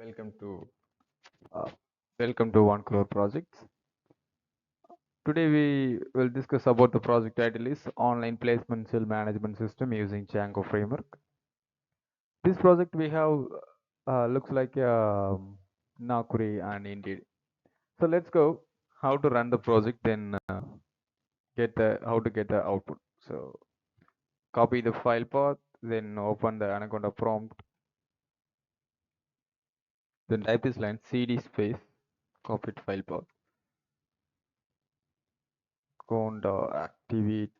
Welcome to uh, welcome to One Crore Projects. Today we will discuss about the project title is Online Placement Cell Management System using Django framework. This project we have looks like Naukri and Indeed. So let's go how to run the project, then get the how to get the output. So copy the file path, then open the Anaconda prompt, then type this line cd space copied file path. Conda activate.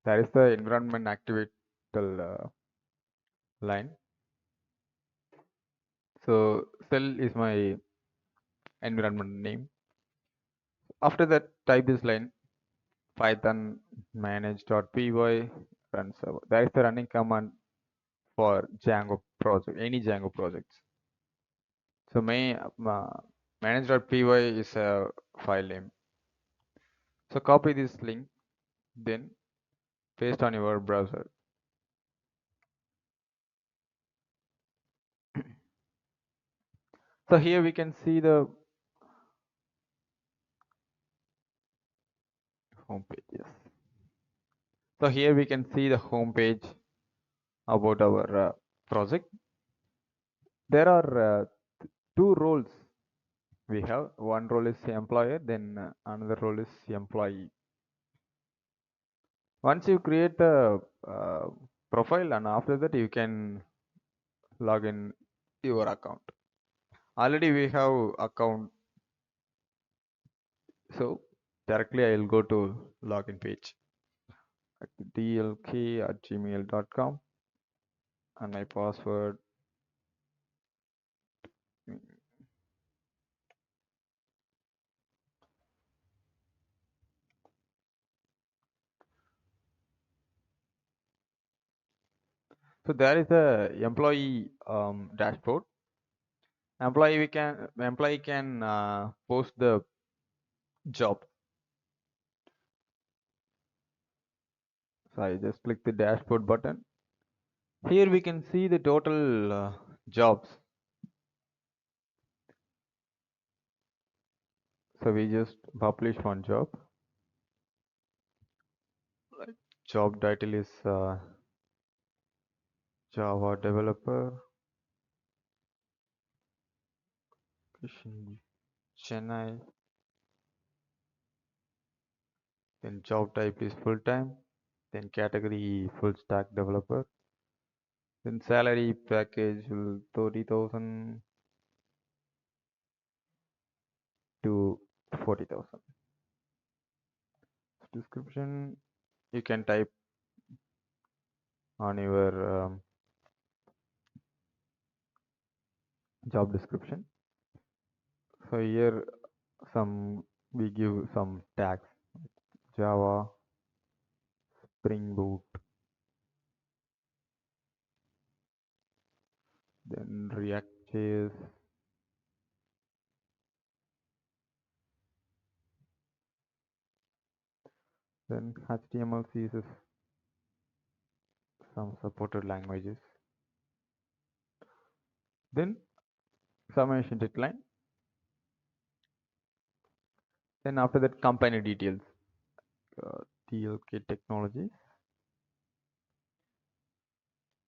That is the environment activatal line. So cell is my environment name. After that, type this line python manage.py run server. That is the running command for Django project, any Django projects. So my manage.py is a file name. So copy this link, then paste on your browser. So here we can see the home page. Yes. So here we can see the home page about our project. There are two roles we have. One role is employer, then another role is employee. Once you create a profile, and after that you can log in your account. Already we have account, so directly I will go to login page, dlk@gmail.com, and my password. So there is a employee dashboard. Employee can post the job. So I just click the dashboard button. Here we can see the total jobs. So we just publish one job. Like job title is Java developer, Chennai. Then job type is full time. Then category full stack developer. Then salary package will 30,000 to 40,000. Description you can type on your job description. So here we give some tags: Java, Spring Boot, then React.js, then HTML, CSS, some supported languages, then summation deadline, then after that company details, TLK Technologies,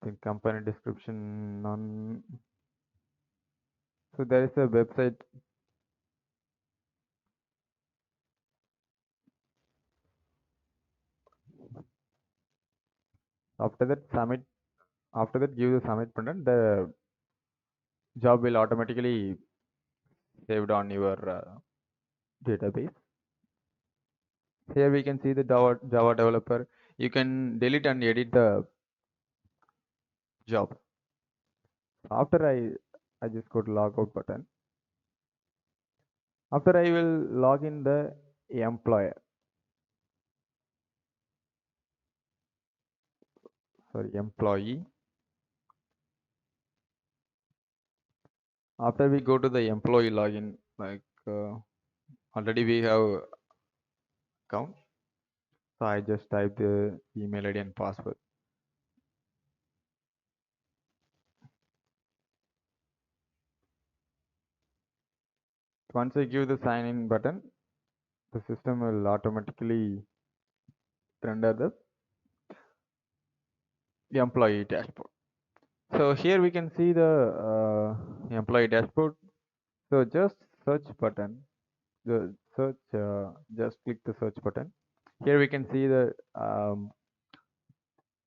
then company description none. So there is a website. After that submit. After that give the submit button. The job will automatically saved on your database. Here we can see the Java developer. You can delete and edit the job. After I just go to logout button. After I will log in the employer. Sorry, employee. After we go to the employee login, like already we have account. So I just type the email ID and password. Once I give the sign in button, the system will automatically render the employee dashboard. So here we can see the employee dashboard. So just search button, the search, just click the search button. Here we can see the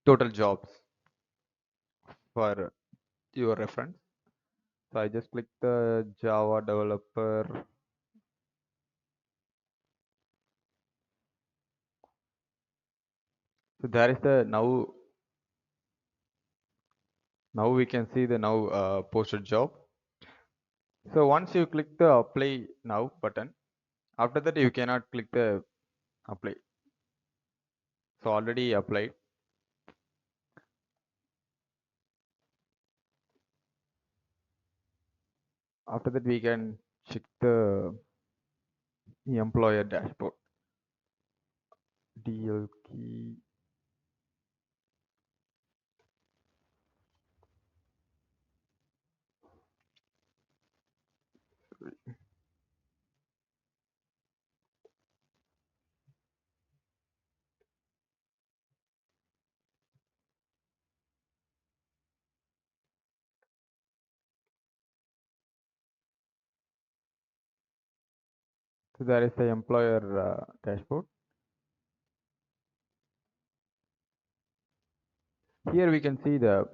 total jobs for your reference. So I just click the Java developer. So there is the now we can see the now posted job. So once you click the apply now button, after that you cannot click the apply. So already applied. After that we can check the employer dashboard. DL key. So there is the employer dashboard. Here we can see the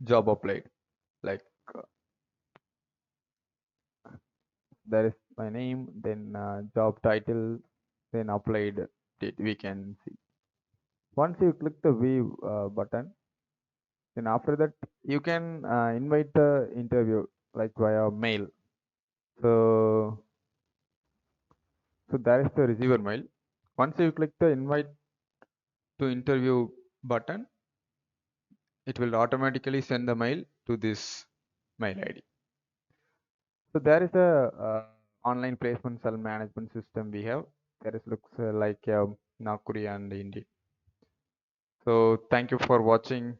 job applied. Like there is my name, then job title, then applied date. We can see. Once you click the view button, then after that you can invite the interview like via mail. So there is the receiver mail. Once you click the invite to interview button, it will automatically send the mail to this mail ID. So there is a online placement cell management system we have. There is looks like Nakuri and Indeed. So thank you for watching.